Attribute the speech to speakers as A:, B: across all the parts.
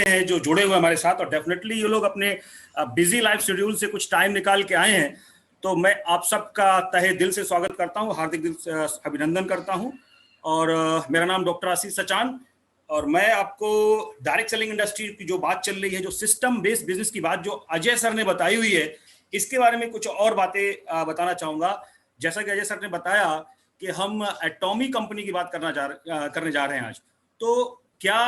A: हैं जो जुड़े हुए हमारे साथ, और डेफिनेटली ये लोग अपने बिजी लाइफ शेड्यूल से कुछ टाइम निकाल के आए हैं। तो मैं आप सबका तहे दिल से स्वागत करता हूँ, हार्दिक दिल से अभिनंदन करता हूँ। और मेरा नाम डॉक्टर आशीष सचान, और मैं आपको डायरेक्ट सेलिंग इंडस्ट्री की जो बात चल रही है, जो सिस्टम बेस्ड बिजनेस की बात जो अजय सर ने बताई हुई है, इसके बारे में कुछ और बातें बताना चाहूँगा। जैसा कि अजय सर ने बताया कि हम एटॉमी कंपनी की बात करने जा रहे हैं आज। तो क्या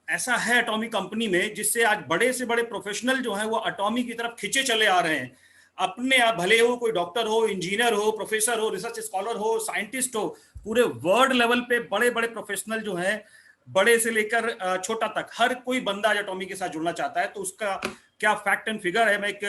A: ऐसा है एटॉमी कंपनी में जिससे आज बड़े से बड़े प्रोफेशनल जो हैं वो एटॉमी की तरफ खिंचे चले आ रहे हैं। अपने आप भले हो कोई डॉक्टर हो, इंजीनियर हो, प्रोफेसर हो, रिसर्च स्कॉलर हो, साइंटिस्ट हो, पूरे वर्ल्ड लेवल पे बड़े बड़े प्रोफेशनल जो हैं, बड़े से लेकर छोटा तक हर कोई बंदा आज एटॉमी के साथ जुड़ना चाहता है। तो उसका क्या फैक्ट एंड फिगर है, मैं एक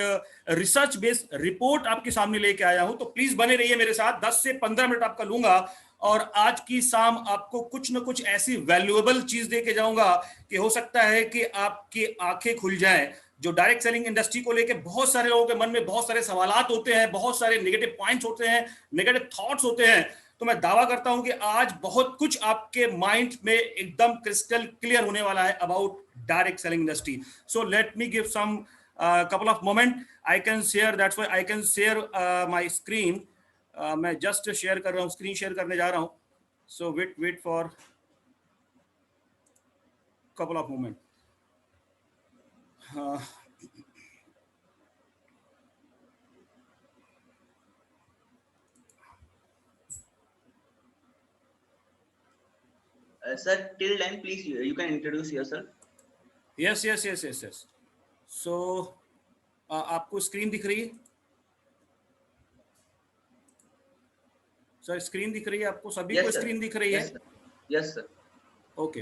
A: रिसर्च बेस्ड रिपोर्ट आपके सामने लेके आया हूं। तो प्लीज बने रहिए मेरे साथ, 10 से 15 मिनट आपका लूंगा और आज की शाम आपको कुछ न कुछ ऐसी वैल्यूएबल चीज दे के जाऊंगा कि हो सकता है कि आपकी आंखें खुल जाएं। जो डायरेक्ट सेलिंग इंडस्ट्री को लेके बहुत सारे लोगों के मन में बहुत सारे सवालात होते हैं, बहुत सारे नेगेटिव पॉइंट्स होते हैं, नेगेटिव थॉट्स होते हैं। तो मैं दावा करता हूं कि आज बहुत कुछ आपके माइंड में एकदम क्रिस्टल क्लियर होने वाला है about direct selling industry. So let me give some couple of moment I can share, that's why I can share my screen. मैं जस्ट शेयर कर रहा हूँ, स्क्रीन शेयर करने जा रहा हूँ। So wait for couple of moment.
B: Sir, till then please you can introduce yourself.
A: yes. So आपको screen दिख रही है सर? स्क्रीन दिख रही है आपको सभी को? स्क्रीन दिख रही है?
B: Yes sir.
A: Okay,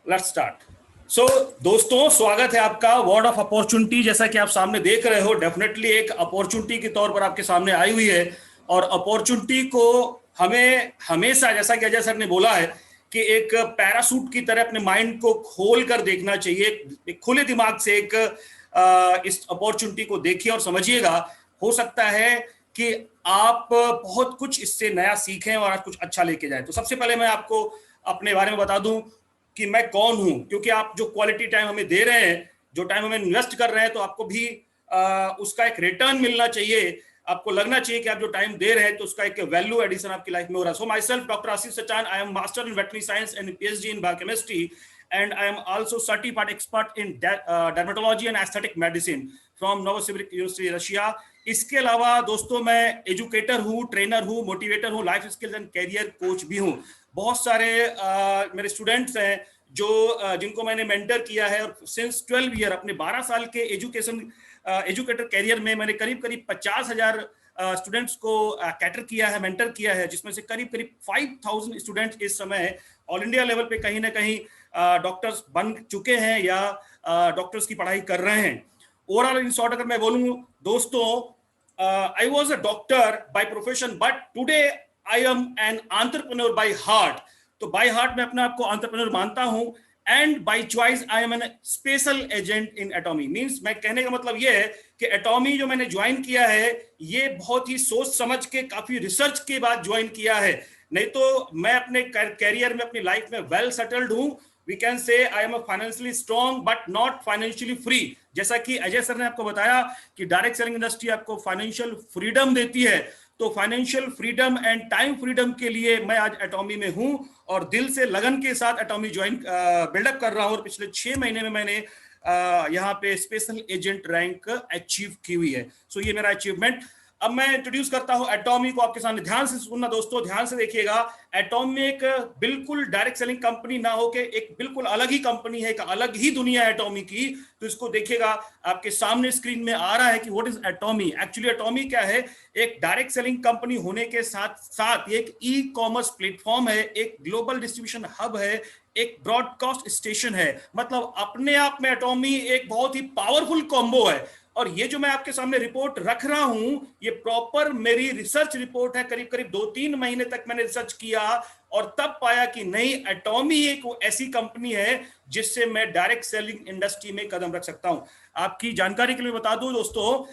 A: let's start. So दोस्तों, स्वागत है आपका वर्ड ऑफ अपॉर्चुनिटी। जैसा कि आप सामने देख रहे हो, डेफिनेटली एक अपॉर्चुनिटी के तौर पर आपके सामने आई हुई है। और अपॉर्चुनिटी को हमें हमेशा, जैसा कि अजय सर ने बोला है, कि एक पैरासूट की तरह अपने माइंड को खोल कर देखना चाहिए। एक खुले दिमाग से इस अपॉर्चुनिटी को देखिए और समझिएगा। हो सकता है कि आप बहुत कुछ इससे नया सीखें और आज कुछ अच्छा लेके जाएं। तो सबसे पहले मैं आपको अपने बारे में बता दूं कि मैं कौन हूं, क्योंकि आप जो क्वालिटी टाइम हमें दे रहे हैं, जो टाइम हमें इन्वेस्ट कर रहे हैं, तो आपको भी उसका एक रिटर्न मिलना चाहिए। आपको लगना चाहिए कि आप जो टाइम दे रहे हैं तो उसका एक वैल्यू एडिशन आपकी लाइफ में हो रहा है। So myself doctor Ashish Sachan, I am master in veterinary science and PhD in biochemistry, and I am also certified expert in dermatology and aesthetic medicine from Novosibirsk University, Russia. इसके अलावा दोस्तों, मैं educator हूँ, trainer हूँ, motivator हूँ, life skills and career coach भी हूँ। बहुत सारे मेरे स्टूडेंट्स हैं जिनको मैंने मेंटर किया है, और सिंस 12 ईयर अपने 12 साल के एजुकेटर कैरियर में मैंने करीब 50,000 स्टूडेंट्स को कैटर किया है, मेंटर किया है, जिसमें से करीब 5,000 स्टूडेंट्स इस समय ऑल इंडिया लेवल पे कहीं ना कहीं डॉक्टर्स बन चुके हैं या डॉक्टर्स की पढ़ाई कर रहे हैं। ओवरऑल इन शॉर्ट अगर मैं बोलूं दोस्तों, I was a doctor by profession, but today I am an entrepreneur by heart. तो बाय हार्ट मैं अपने आप को एंटरप्रेन्योर मानता हूं, and by choice I am an special agent in Atomy. Means मैं कहने का मतलब ये है कि एटॉमी जो मैंने ज्वाइन किया है, ये बहुत ही सोच समझ के, काफी रिसर्च के बाद ज्वाइन किया है। नहीं तो मैं अपने कैरियर में, अपनी लाइफ में वेल सेटल्ड हूं। We can say I am financially strong but not financially free. जैसा कि अजय सर ने आपको बताया कि डायरेक्ट सेलिंग इंडस्ट्री आपको फाइनेंशियल फ्रीडम देती है। तो financial freedom and time freedom के लिए मैं आज एटॉमी में हूं और दिल से लगन के साथ एटॉमी ज्वाइन बिल्डअप कर रहा हूं। और पिछले 6 महीने में मैंने यहाँ पे स्पेशल एजेंट रैंक अचीव की हुई है। सो ये मेरा अचीवमेंट। अब मैं इंट्रोड्यूस करता हूं एटॉमी को आपके सामने। ध्यान से सुनना दोस्तों, ध्यान से देखिएगा। एटॉमी एक बिल्कुल डायरेक्ट सेलिंग कंपनी ना होके एक बिल्कुल अलग ही कंपनी है, एक अलग ही दुनिया है एटॉमी की। तो इसको देखिएगा, आपके सामने स्क्रीन में आ रहा है कि व्हाट इज एटॉमी। एक्चुअली एटॉमी क्या है? एक डायरेक्ट सेलिंग कंपनी होने के साथ साथ एक ई कॉमर्स प्लेटफॉर्म है, एक ग्लोबल डिस्ट्रीब्यूशन हब है, एक ब्रॉडकास्ट स्टेशन है। मतलब अपने आप में एटॉमी एक बहुत ही पावरफुल कॉम्बो है। और ये जो मैं आपके सामने रिपोर्ट रख रहा हूं, ये प्रॉपर मेरी रिसर्च रिपोर्ट है। करीब 2-3 महीने तक मैंने रिसर्च किया और तब पाया कि नहीं, एटॉमी एक ऐसी कंपनी है जिससे मैं डायरेक्ट सेलिंग इंडस्ट्री में कदम रख सकता हूं। आपकी जानकारी के लिए बता दूं दोस्तों,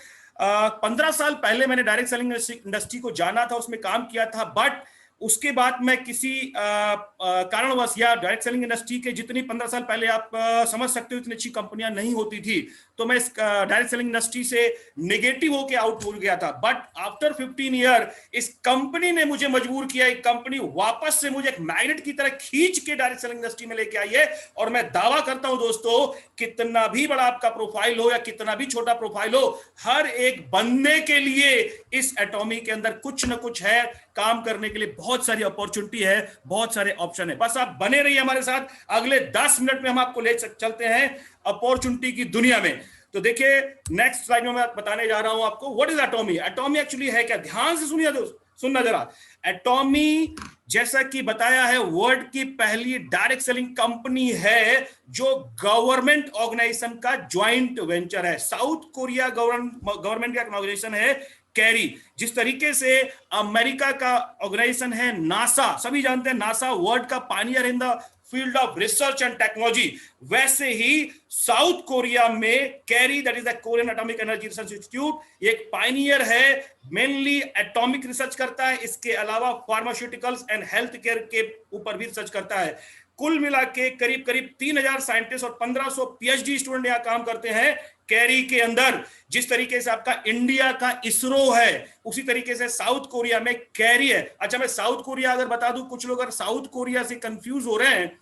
A: 15 साल पहले मैंने डायरेक्ट सेलिंग इंडस्ट्री को जाना था, उसमें काम किया था, बट उसके बाद मैं किसी कारणवश या डायरेक्ट सेलिंग इंडस्ट्री के जितनी 15 साल पहले आप समझ सकते हो इतनी अच्छी कंपनियां नहीं होती थी, तो मैं इस डायरेक्ट सेलिंग इंडस्ट्री से नेगेटिव होके आउट हो गया था। बट आफ्टर 15 ईयर इस कंपनी ने मुझे मजबूर किया, एक कंपनी वापस से मुझे एक मैग्नेट की तरह खींच के डायरेक्ट सेलिंग इंडस्ट्री में लेके आई है। और मैं दावा करता हूं दोस्तों, कितना भी बड़ा आपका प्रोफाइल हो या कितना भी छोटा प्रोफाइल हो, हर एक बंदे के लिए इस एटॉमी के अंदर कुछ ना कुछ है, काम करने के लिए बहुत सारी अपॉर्चुनिटी है, बहुत सारे ऑप्शन है। बस आप बने रहिए हमारे साथ, अगले 10 मिनट में हम आपको ले चलते हैं अपॉर्चुनिटी की दुनिया में। तो देखिए नेक्स्ट स्लाइड में मैं बताने जा रहा हूं आपको व्हाट इज एटॉमी। एटॉमी एक्चुअली है क्या, ध्यान से सुनिए दोस्त, सुनना जरा। एटॉमी जैसा कि बताया है वर्ल्ड की पहली डायरेक्ट सेलिंग कंपनी है जो गवर्नमेंट ऑर्गेनाइजेशन का ज्वाइंट वेंचर है। साउथ कोरिया गवर्नमेंट का ऑर्गेनाइजेशन है कैरी। जिस तरीके से अमेरिका का ऑर्गेनाइजेशन है नासा, सभी जानते हैं नासा वर्ल्ड का Pioneer in the field of research and technology, वैसे ही साउथ कोरिया में carry, that is the Korean atomic energy research institute, एक पायनियर है, मेनली एटॉमिक रिसर्च करता है, इसके अलावा फार्मास्यूटिकल्स एंड हेल्थ केयर के ऊपर भी रिसर्च करता है। कुल मिला के करीब करीब 3000 साइंटिस्ट और 1500 पीएचडी स्टूडेंट यहां काम करते हैं कैरी के अंदर। जिस तरीके से आपका इंडिया का इसरो है, उसी तरीके से साउथ कोरिया में कैरी है। अच्छा, मैं साउथ कोरिया अगर बता दूं, कुछ लोग अगर साउथ कोरिया से कंफ्यूज हो रहे हैं,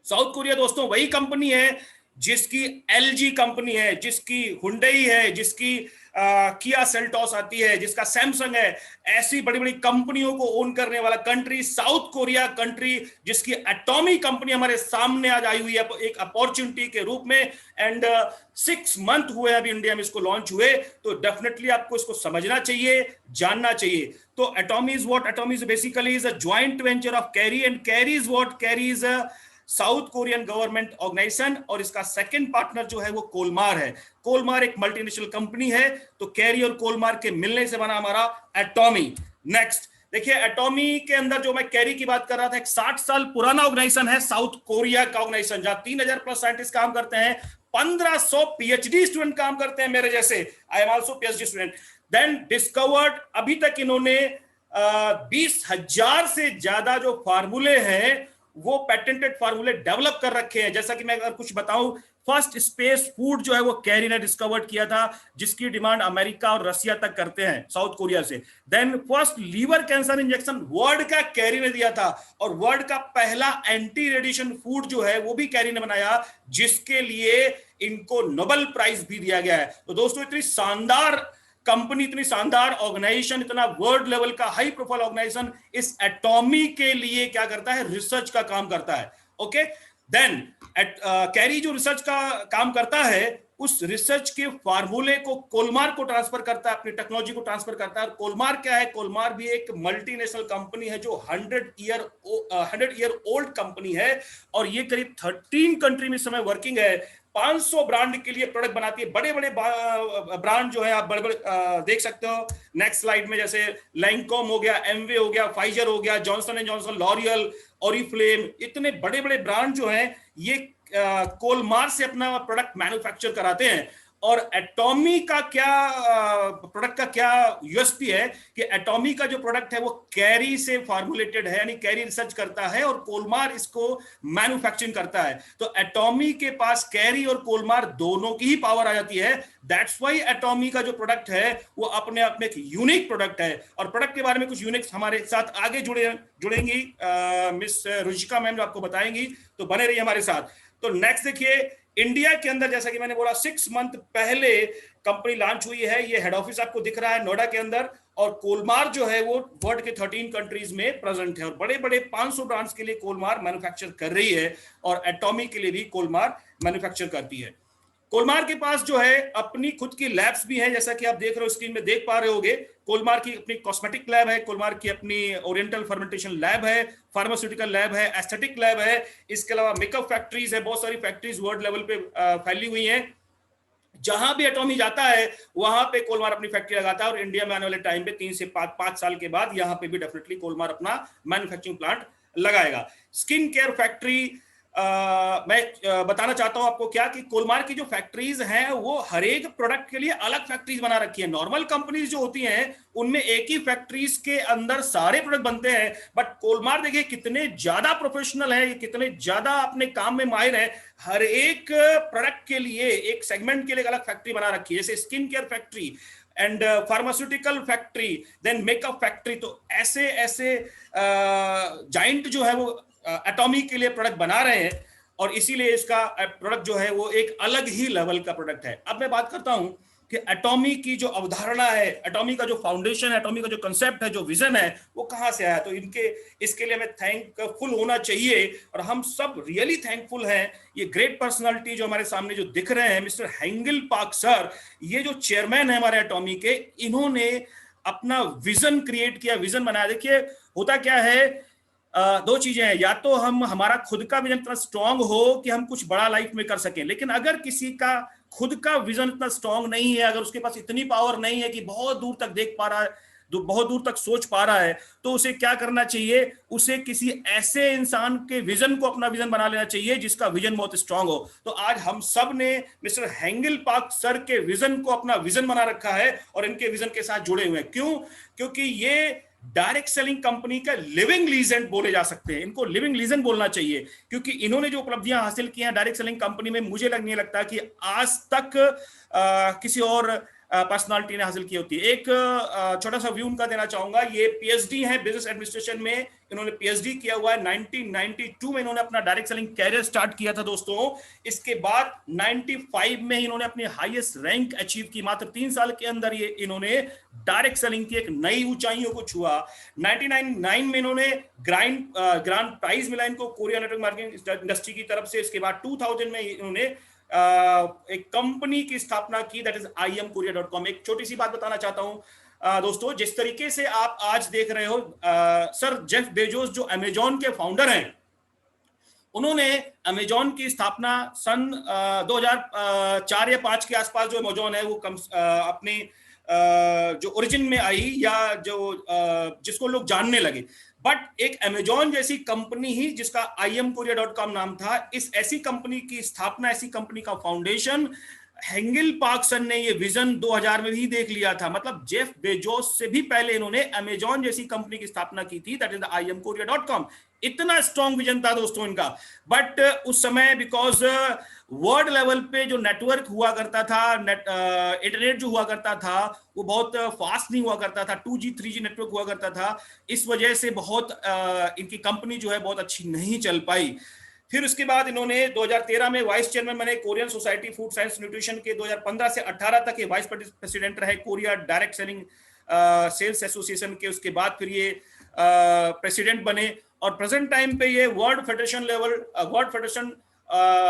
A: साउथ कोरिया दोस्तों वही कंपनी है जिसकी एलजी कंपनी है, जिसकी हुंडई है, जिसकी किया सेल्टॉस आती है, जिसका सैमसंग है, ऐसी बड़ी बड़ी कंपनियों को ओन करने वाला कंट्री साउथ कोरिया कंट्री, जिसकी एटॉमिक कंपनी हमारे सामने आज आई हुई है एक अपॉर्चुनिटी के रूप में। एंड 6 मंथ हुए अभी इंडिया में इसको लॉन्च हुए, तो डेफिनेटली आपको इसको समझना चाहिए, जानना चाहिए। तो Atomy is what, Atomy is basically is a joint venture of Kerry, and Kerry is what, Kerry is South Korean government organisation, और इसका सेकंड पार्टनर जो है वो कोलमार है। कोलमार एक मल्टीनेशनल कंपनी है, तो कैरी और कोलमार के मिलने से बना हमारा एटॉमी। नेक्स्ट देखिए, एटॉमी के अंदर जो मैं कैरी की बात कर रहा था, एक 60 साल पुराना ऑर्गेनाइजेशन है साउथ कोरिया का ऑर्गेनाइजेशन, जहां 3000 प्लस साइंटिस्ट काम करते हैं, 1500 पीएचडी स्टूडेंट काम करते हैं मेरे जैसे, I am also PhD student. Then discovered, अभी तक इन्होंने 20,000 से ज्यादा जो फार्मूले हैं वो पेटेंटेड फार्मूले डेवलप कर रखे हैं। जैसा कि मैं अगर कुछ बताऊं, फर्स्ट स्पेस फूड जो है वो कैरी ने डिस्कवर्ड किया था, जिसकी डिमांड अमेरिका और रशिया तक करते हैं साउथ कोरिया से। Then first liver cancer injection world का कैरी ने दिया था, और वर्ल्ड का पहला एंटी रेडिएशन फूड जो है वो भी कैरी ने बनाया, जिसके लिए इनको नोबेल प्राइज भी दिया गया है। तो दोस्तों, इतनी शानदार कंपनी, इतनी शानदार ऑर्गेनाइजेशन, इतना वर्ल्ड लेवल का हाई प्रोफाइल ऑर्गेनाइजेशन इस एटॉमी के लिए क्या करता है, रिसर्च का काम करता है। ओके, देन कैरी जो रिसर्च का काम करता है, उस रिसर्च के फार्मूले को कोलमार को ट्रांसफर करता है, अपनी टेक्नोलॉजी को ट्रांसफर करता है। और कोलमार क्या है, कोलमार भी एक मल्टीनेशनल कंपनी है जो 100 ईयर ओल्ड कंपनी है, और ये करीब 13 कंट्री में इस समय वर्किंग है। 500 ब्रांड के लिए प्रोडक्ट बनाती है, बड़े बड़े ब्रांड जो है आप बड़े बड़े देख सकते हो नेक्स्ट स्लाइड में, जैसे लैंकॉम हो गया, एमवे हो गया, फाइजर हो गया, Johnson and Johnson, L'Oréal, Oriflame, इतने बड़े बड़े ब्रांड जो हैं ये कोलमार से अपना प्रोडक्ट मैन्युफैक्चर कराते हैं। और एटॉमी का क्या प्रोडक्ट का क्या यूएसपी है कि एटॉमी का जो प्रोडक्ट है वो कैरी से फॉर्मुलेटेड है, यानी कैरी रिसर्च करता है और कोलमार इसको मैन्युफैक्चरिंग करता है। तो एटॉमी के पास कैरी और कोलमार दोनों की ही पावर आ जाती है। दैट्स व्हाई एटॉमी का जो प्रोडक्ट है वो अपने आप में एक यूनिक प्रोडक्ट है। और प्रोडक्ट के बारे में कुछ यूनिक हमारे साथ आगे जुड़ेंगी मिस रुचिका मैम, जो आपको बताएंगी, तो बने रहिए हमारे साथ। तो नेक्स्ट देखिए, इंडिया के अंदर जैसा कि मैंने बोला 6 मंथ पहले कंपनी लॉन्च हुई है। ये हेड ऑफिस आपको दिख रहा है नोएडा के अंदर, और कोलमार जो है वो वर्ल्ड के 13 कंट्रीज में प्रेजेंट है, और बड़े बड़े 500 ब्रांड्स के लिए कोलमार मैन्युफैक्चर कर रही है, और एटॉमी के लिए भी कोलमार मैन्युफैक्चर करती है। कोलमार के पास जो है अपनी खुद की लैब्स भी हैं, जैसा कि आप देख रहे हो स्क्रीन में देख पा रहे होगे। कोलमार की अपनी कॉस्मेटिक लैब है, कोलमार की अपनी ओरिएंटल फर्मेंटेशन लैब है, फार्मास्यूटिकल लैब है, एस्थेटिक लैब है, इसके अलावा मेकअप फैक्ट्रीज है, बहुत सारी फैक्ट्रीज वर्ल्ड लेवल पे फैली हुई हैं। जहां भी एटॉमी जाता है वहां पे कोलमार अपनी फैक्ट्री लगाता है, और इंडिया में आने वाले टाइम पे 3 से 5 साल के बाद यहाँ पे भी डेफिनेटली कोलमार अपना मैन्युफैक्चरिंग प्लांट लगाएगा। स्किन केयर फैक्ट्री मैं बताना चाहता हूं आपको क्या कि कोलमार की जो फैक्ट्रीज हैं वो हर एक प्रोडक्ट के लिए अलग फैक्ट्रीज बना रखी है। नॉर्मल कंपनीज जो होती हैं उनमें एक ही फैक्ट्रीज के अंदर सारे प्रोडक्ट बनते हैं, बट कोलमार देखिए कितने ज्यादा प्रोफेशनल है, कितने ज्यादा अपने काम में माहिर है। हर एक प्रोडक्ट के लिए, एक सेगमेंट के लिए अलग फैक्ट्री बना रखी है, जैसे skin care factory and pharmaceutical factory, then makeup factory. तो ऐसे ऐसे जाइंट जो है वो एटॉमी के लिए प्रोडक्ट बना रहे हैं, और इसीलिए इसका प्रोडक्ट जो है वो एक अलग ही लेवल का प्रोडक्ट है। अब मैं बात करता हूं कि एटॉमी की जो अवधारणा है, एटॉमी का जो फाउंडेशन है, एटॉमी का जो कंसेप्ट है, जो विजन है, वो कहां से आया। तो इसके लिए हमें थैंकफुल होना चाहिए, और हम सब रियली थैंकफुल हैं। ये ग्रेट पर्सनालिटी जो हमारे सामने जो दिख रहे हैं, मिस्टर हेंगल पार्क सर, ये जो चेयरमैन है हमारे एटॉमी के, इन्होंने अपना विजन क्रिएट किया, विजन बनाया। देखिए होता क्या है, दो चीजें हैं, या तो हमारा खुद का विजन इतना स्ट्रांग हो कि हम कुछ बड़ा लाइफ में कर सकें, लेकिन अगर किसी का खुद का विजन इतना स्ट्रांग नहीं है, अगर उसके पास इतनी पावर नहीं है कि बहुत दूर तक देख पा रहा है, बहुत दूर तक सोच पा रहा है, तो उसे क्या करना चाहिए, उसे किसी ऐसे इंसान के विजन को अपना विजन बना लेना चाहिए जिसका विजन बहुत स्ट्रांग हो। तो आज हम सब ने मिस्टर हेंगल पार्क सर के विजन को अपना विजन बना रखा है और इनके विजन के साथ जुड़े हुए हैं। क्यों? क्योंकि ये डायरेक्ट सेलिंग कंपनी का लिविंग लीजेंड बोले जा सकते हैं, इनको लिविंग लीजेंड बोलना चाहिए, क्योंकि इन्होंने जो उपलब्धियां हासिल की हैं डायरेक्ट सेलिंग कंपनी में, मुझे नहीं लगता कि आज तक किसी और पर्सनालिटी ने हासिल की होती है। एक छोटा सा व्यू उनका देना चाहूंगा। ये पीएचडी है बिजनेस एडमिनिस्ट्रेशन में, इन्होंने पीएचडी किया हुआ है। 1992 में इन्होंने अपना डायरेक्ट सेलिंग कैरियर स्टार्ट किया था दोस्तों। इसके बाद 95 में इन्होंने अपनी हाईएस्ट रैंक अचीव की। मात्र 3 साल के अंदर ये इन्होंने डायरेक्ट सेलिंग की एक नई ऊंचाइयों को छुआ। 1999 में इन्होंने ग्रांड प्राइज मिला इनको कोरिया नेटवर्क मार्केटिंग इंडस्ट्री की तरफ से। इसके बाद 2000 में इन्होंने एक कंपनी की स्थापना की, दैट इज imkorea.com। एक छोटी सी बात बताना चाहता हूं दोस्तों, जिस तरीके से आप आज देख रहे हो, सर जेफ बेजोस जो अमेजॉन के फाउंडर हैं, उन्होंने अमेजॉन की स्थापना सन 2004 या 5 के आसपास जो अमेजॉन है वो अपने जो ओरिजिन में आई, या जो जिसको लोग जानने लगे। बट एक अमेजॉन जैसी कंपनी ही जिसका imkorea.com नाम था, इस ऐसी कंपनी की स्थापना, ऐसी कंपनी का फाउंडेशन हेंगल पार्क सर ने ये विजन 2000 में भी देख लिया था। मतलब जेफ बेजोस से भी पहले इन्होंने अमेजॉन जैसी कंपनी की स्थापना की थी, दैट इज imkorea.com। इतना स्ट्रॉन्ग विजन था दोस्तों इनका। बट उस समय बिकॉज वर्ल्ड लेवल पे जो नेटवर्क हुआ करता था, इंटरनेट जो हुआ करता था वो बहुत फास्ट नहीं हुआ करता था, 2G 3G नेटवर्क हुआ करता था, इस वजह से बहुत इनकी कंपनी जो है बहुत अच्छी नहीं चल पाई। फिर उसके बाद इन्होंने 2013 में वाइस चेयरमैन बने Korean society food science nutrition के। 2015 से 18 तक ये वाइस प्रेसिडेंट रहे Korea direct selling sales association के। उसके बाद फिर ये प्रेसिडेंट बने, और प्रेजेंट टाइम पे ये world federation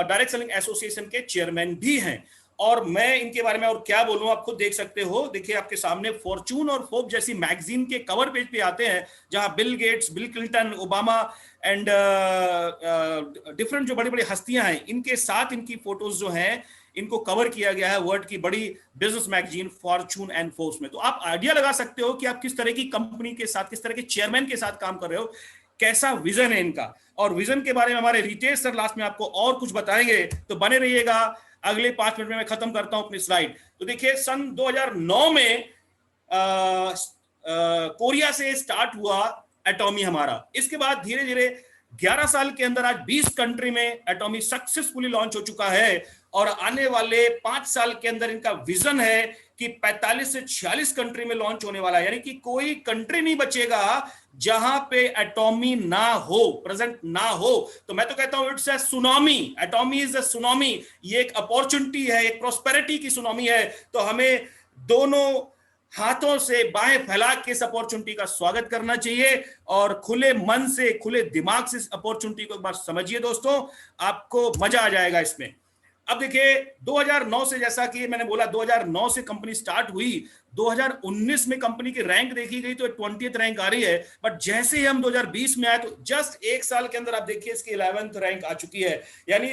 A: direct selling association के चेयरमैन भी हैं। और मैं इनके बारे में और क्या बोलूं, आप खुद देख सकते हो। देखिए आपके सामने फॉर्च्यून और फोर्ब्स जैसी मैगजीन के कवर पेज पे आते हैं, जहां Bill Gates, bill Clinton, Obama and different जो बड़ी बड़ी हस्तियां हैं, इनके साथ इनकी फोटोज जो हैं इनको कवर किया गया है वर्ल्ड की बड़ी business magazine Fortune and Forbes में। तो आप आइडिया लगा सकते हो कि आप किस तरह की कंपनी के साथ, किस तरह के चेयरमैन के साथ काम कर रहे हो, कैसा विजन है इनका। और विजन के बारे में हमारे रितेश सर लास्ट में आपको और कुछ बताएंगे, तो बने रहिएगा। अगले 5 मिनट में मैं खत्म करता हूं अपनी स्लाइड। तो देखिए सन 2009 में कोरिया से स्टार्ट हुआ एटॉमी हमारा। इसके बाद धीरे धीरे 11 साल के अंदर आज 20 कंट्री में एटॉमी सक्सेसफुली लॉन्च हो चुका है, और आने वाले 5 साल के अंदर इनका विजन है कि 45 से 46 कंट्री में लॉन्च होने वाला है। यानी कि कोई कंट्री नहीं बचेगा जहां पे एटॉमी ना हो, प्रेजेंट ना हो। तो मैं तो कहता हूं it's a tsunami, एटॉमी is a tsunami. ये एक अपॉर्चुनिटी है, एक प्रोस्पेरिटी की सुनामी है। तो हमें दोनों हाथों से बाहें फैला के इस अपॉर्चुनिटी का स्वागत करना चाहिए, और खुले मन से, खुले दिमाग से इस अपॉर्चुनिटी को एक बार समझिए दोस्तों, आपको मजा आ जाएगा इसमें। अब देखिए 2009 से, जैसा कि मैंने बोला 2009 से कंपनी स्टार्ट हुई, 2019 में कंपनी की रैंक देखी गई तो 20th रैंक आ रही है, बट जैसे ही हम 2020 में आए तो जस्ट एक साल के अंदर आप देखिए इसकी 11th रैंक आ चुकी है। यानी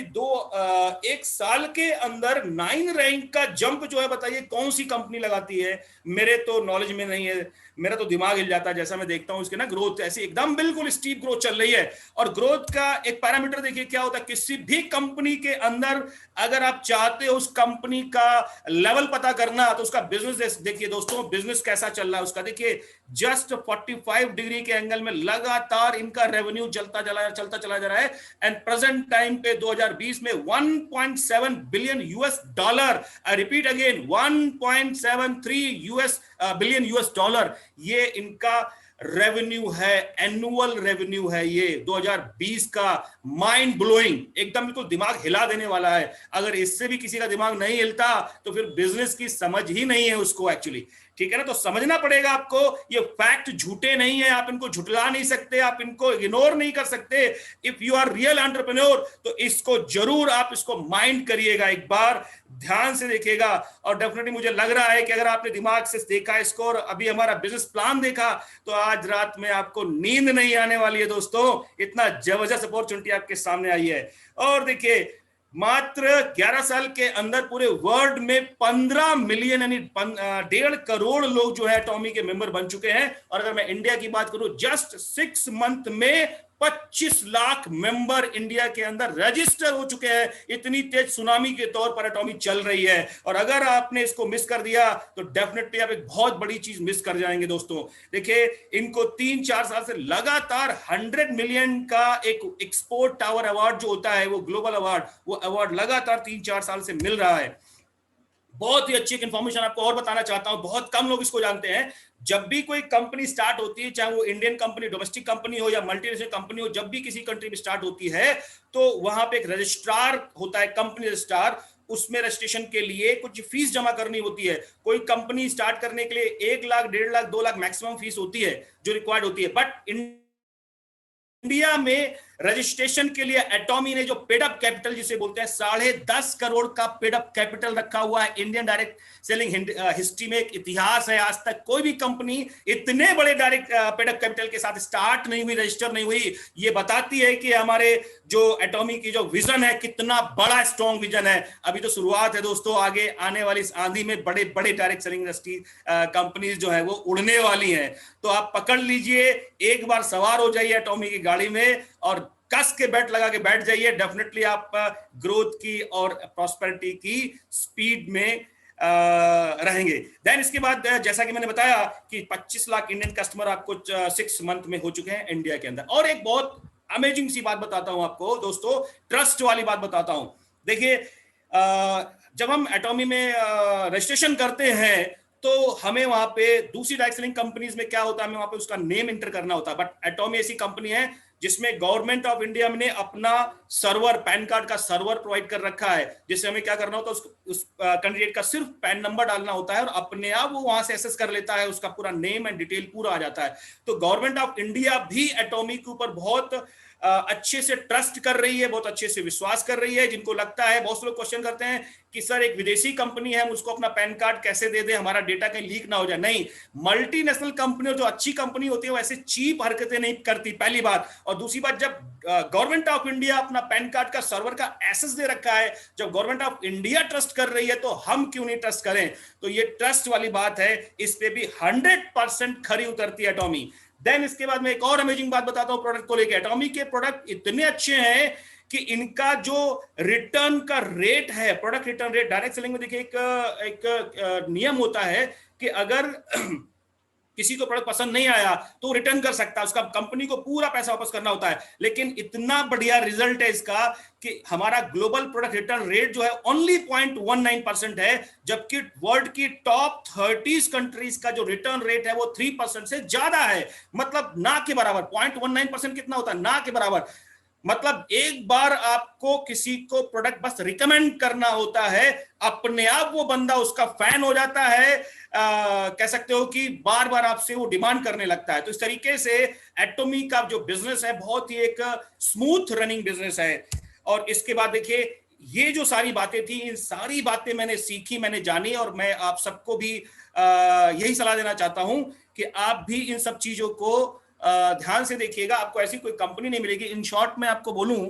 A: एक साल के अंदर 9 रैंक का जंप जो है, बताइए कौन सी कंपनी लगाती है? मेरे तो नॉलेज में नहीं है, मेरा तो दिमाग हिल जाता है जैसा मैं देखता हूं इसके ना ग्रोथ, ऐसी एकदम बिल्कुल स्टीप ग्रोथ चल रही है। और ग्रोथ का एक पैरामीटर देखिए क्या होता है, किसी भी कंपनी के अंदर अगर आप चाहते हो उस कंपनी का लेवल पता करना तो उसका बिजनेस देखिए दोस्तों, बिजनेस कैसा चल रहा है उसका देखिए। जस्ट 45 डिग्री के एंगल में लगातार इनका रेवेन्यू चलता चला जा रहा है। एंड प्रेजेंट टाइम पे 2020 में 1.7 billion US dollar, I repeat again 1.73 billion US dollar, ये इनका रेवेन्यू है, एनुअल रेवेन्यू है ये 2020 का। माइंड ब्लोइंग, एकदम बिल्कुल दिमाग हिला देने वाला है। अगर इससे भी किसी का दिमाग नहीं हिलता तो फिर बिजनेस की समझ ही नहीं है उसको एक्चुअली, ठीक है ना। तो समझना पड़ेगा आपको, ये फैक्ट झूठे नहीं है, आप इनको झुठला नहीं सकते, आप इनको इग्नोर नहीं कर सकते। If you are real entrepreneur तो इसको जरूर आप इसको माइंड करिएगा, एक बार ध्यान से देखिएगा। और डेफिनेटली मुझे लग रहा है कि अगर आपने दिमाग से देखा इसको और अभी हमारा बिजनेस प्लान देखा तो आज रात में आपको नींद नहीं आने वाली है दोस्तों, इतना जबरदस्त अपॉर्चुनिटी आपके सामने आई है। और देखिए मात्र 11 साल के अंदर पूरे वर्ल्ड में 15 मिलियन यानी 1.5 करोड़ लोग जो है एटॉमी के मेंबर बन चुके हैं। और अगर मैं इंडिया की बात करूं, जस्ट 6 मंथ में 25 लाख मेंबर इंडिया के अंदर रजिस्टर हो चुके हैं। इतनी तेज सुनामी के तौर पर एटॉमी चल रही है। और अगर आपने इसको मिस कर दिया तो डेफिनेटली आप एक बहुत बड़ी चीज मिस कर जाएंगे दोस्तों। देखिए इनको 3-4 साल से लगातार 100 मिलियन का एक एक्सपोर्ट टावर अवार्ड जो होता है, वो ग्लोबल अवार्ड, वो अवार्ड लगातार 3-4 साल से मिल रहा है। बहुत ही अच्छी एक इंफॉर्मेशन आपको और बताना चाहता हूं, बहुत कम लोग इसको जानते हैं। जब भी कोई कंपनी स्टार्ट होती है, चाहे वो इंडियन कंपनी, डोमेस्टिक कंपनी हो या मल्टीनेशनल कंपनी हो, जब भी किसी कंट्री में स्टार्ट होती है तो वहां पे एक रजिस्ट्रार होता है, कंपनी रजिस्ट्रार। उसमें रजिस्ट्रेशन के लिए कुछ फीस जमा करनी होती है। कोई कंपनी स्टार्ट करने के लिए 1 लाख, 1.5 लाख, 2 लाख मैक्सिमम फीस होती है जो रिक्वायर्ड होती है। बट इंडिया में रजिस्ट्रेशन के लिए एटॉमी ने जो पेड अप कैपिटल जिसे बोलते हैं 10.5 करोड़ का पेड अप कैपिटल रखा हुआ है। इंडियन डायरेक्ट सेलिंग हिस्ट्री में एक इतिहास है, आज तक कोई भी कंपनी इतने बड़े डायरेक्ट पेड अप कैपिटल के साथ स्टार्ट नहीं हुई, रजिस्टर नहीं हुई। ये बताती है कि हमारे जो एटॉमी की जो विजन है कितना बड़ा स्ट्रॉन्ग विजन है। अभी तो शुरुआत है दोस्तों, आगे आने वाली इस आंधी में बड़े बड़े डायरेक्ट सेलिंग इंडस्ट्री कंपनीज जो है वो उड़ने वाली हैं। तो आप पकड़ लीजिए, एक बार सवार हो जाइए एटॉमी की गाड़ी में और कस के बेल्ट लगा के बैठ जाइए। डेफिनेटली आप ग्रोथ की और प्रॉस्पेरिटी की स्पीड में रहेंगे। देन इसके बाद जैसा कि मैंने बताया कि 25 लाख इंडियन कस्टमर आपको 6 मंथ में हो चुके हैं इंडिया के अंदर। और एक बहुत अमेजिंग सी बात बताता हूं आपको दोस्तों, ट्रस्ट वाली बात बताता हूं। देखिए जब हम एटॉमी में रजिस्ट्रेशन करते हैं तो हमें वहां पे दूसरी डायरेक्ट सेलिंग कंपनीज में क्या होता है, हमें वहां पे उसका नेम एंटर करना होता है। बट एटॉमी ऐसी कंपनी है जिसमें गवर्नमेंट ऑफ इंडिया ने अपना सर्वर, पैन कार्ड का सर्वर प्रोवाइड कर रखा है, जिससे हमें क्या करना होता है, उस कैंडिडेट का सिर्फ पैन नंबर डालना होता है और अपने आप वो वहां से एक्सेस कर लेता है, उसका पूरा नेम एंड डिटेल पूरा आ जाता है। तो गवर्नमेंट ऑफ इंडिया भी एटॉमी के ऊपर बहुत अच्छे से ट्रस्ट कर रही है, बहुत अच्छे से विश्वास कर रही है। जिनको लगता है, बहुत से लोग क्वेश्चन करते हैं कि सर एक विदेशी कंपनी है, हम उसको अपना पैन कार्ड कैसे दे दे, हमारा डेटा कहीं लीक ना हो जाए। नहीं, मल्टीनेशनल कंपनी और जो अच्छी कंपनी होती है वो ऐसे चीप हरकतें नहीं करती, पहली बात। और दूसरी बात, जब गवर्नमेंट ऑफ इंडिया अपना पैन कार्ड का सर्वर का एक्सेस दे रखा है, जब गवर्नमेंट ऑफ इंडिया ट्रस्ट कर रही है तो हम क्यों नहीं ट्रस्ट करें। तो ये ट्रस्ट वाली बात है, इस पे भी 100% खरी उतरती है एटॉमी। देन इसके बाद मैं एक और अमेजिंग बात बताता हूं प्रोडक्ट को लेकर। एटॉमी के प्रोडक्ट इतने अच्छे हैं कि इनका जो रिटर्न का रेट है, product return rate, direct selling में देखिए एक नियम होता है कि अगर किसी को प्रोडक्ट पसंद नहीं आया तो रिटर्न कर सकता है, उसका कंपनी को पूरा पैसा वापस करना होता है। लेकिन इतना बढ़िया रिजल्ट है इसका कि हमारा ग्लोबल प्रोडक्ट रिटर्न रेट जो है ओनली 0.19% है, जबकि वर्ल्ड की टॉप 30 कंट्रीज का जो रिटर्न रेट है वो 3% से ज्यादा है। मतलब ना के बराबर। 0.19% कितना होता है? ना के बराबर। मतलब एक बार आपको किसी को प्रोडक्ट बस रिकमेंड करना होता है, अपने आप वो बंदा उसका फैन हो जाता है, कह सकते हो कि बार बार आपसे वो डिमांड करने लगता है। तो इस तरीके से एटॉमी का जो बिजनेस है बहुत ही एक स्मूथ रनिंग बिजनेस है। और इसके बाद देखिए ये जो सारी बातें थी, इन सारी बातें मैंने सीखी, मैंने जानी, और मैं आप सबको भी यही सलाह देना चाहता हूं कि आप भी इन सब चीजों को ध्यान से देखिएगा। आपको ऐसी कोई कंपनी नहीं मिलेगी। इन शॉर्ट मैं आपको बोलूं,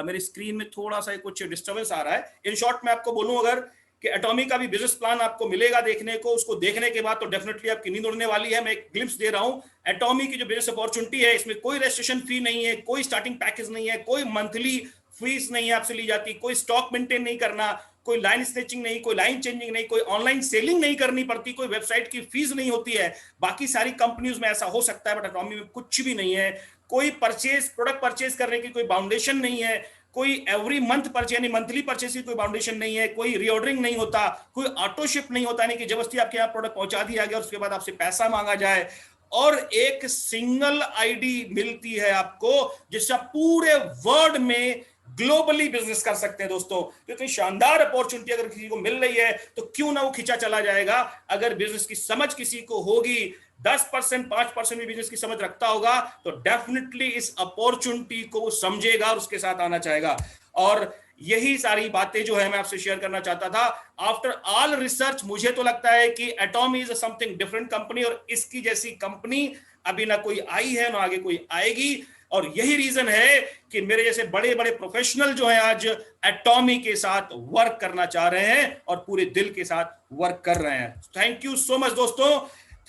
A: मेरी स्क्रीन में थोड़ा सा कुछ डिस्टर्बेंस आ रहा है। इन शॉर्ट मैं आपको बोलूं अगर कि एटॉमी का भी बिजनेस प्लान आपको मिलेगा देखने को, उसको देखने के बाद तो डेफिनेटली आपकी नींद उड़ने वाली है। मैं एक ग्लिम्स दे रहा हूं। एटॉमी की जो बिजनेस अपॉर्चुनिटी है, इसमें कोई रजिस्ट्रेशन फी नहीं है, कोई स्टार्टिंग पैकेज नहीं है, कोई मंथली फीस नहीं है आपसे ली जाती, कोई स्टॉक मेंटेन नहीं करना, कोई लाइन स्नेचिंग नहीं, कोई लाइन चेंजिंग नहीं, कोई ऑनलाइन सेलिंग नहीं करनी पड़ती, कोई वेबसाइट की फीस नहीं होती है। बाकी सारी कंपनीज में ऐसा हो सकता है, बट एटॉमी में कुछ भी नहीं है। कोई प्रोडक्ट परचेज करने की कोई बाउंडेशन नहीं है, कोई एवरी मंथ परचेज यानी मंथली परचेज की कोई बाउंडेशन नहीं है, कोई रीऑर्डरिंग नहीं होता, कोई ऑटो शिप नहीं होता, यानी कि जबरदस्ती आपके यहाँ प्रोडक्ट पहुंचा दिया गया, उसके बाद आपसे पैसा मांगा जाए, और एक सिंगल आईडी मिलती है आपको जिससे आप पूरे वर्ल्ड में ग्लोबली बिजनेस कर सकते हैं। दोस्तों, इतनी शानदार अपॉर्चुनिटी अगर किसी को मिल रही है तो क्यों ना वो खींचा चला जाएगा। अगर बिजनेस की समझ किसी को होगी, 10% 5% भी बिजनेस की समझ रखता होगा, तो डेफिनेटली इस अपॉर्चुनिटी को समझेगा और उसके साथ आना चाहेगा। और यही सारी बातें जो है मैं आपसे शेयर करना चाहता था। आफ्टर ऑल रिसर्च मुझे तो लगता है कि एटॉमी इज समथिंग डिफरेंट कंपनी, और इसकी जैसी कंपनी अभी ना कोई आई है ना आगे कोई आएगी। और यही रीजन है कि मेरे जैसे बड़े बड़े प्रोफेशनल जो हैं आज एटॉमी के साथ वर्क करना चाह रहे हैं और पूरे दिल के साथ वर्क कर रहे हैं। थैंक यू सो मच दोस्तों,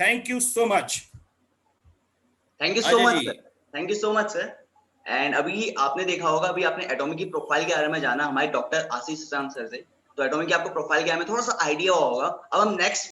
A: thank you so much.
B: Thank you so much sir, thank you so much sir. And अभी आपने देखा होगा, अभी आपने एटॉमी की प्रोफाइल के बारे में जाना हमारे डॉक्टर आशीष सर से, तो एटॉमी की आपको प्रोफाइल के बारे में थोड़ा सा आइडिया होगा। अब हम नेक्स्ट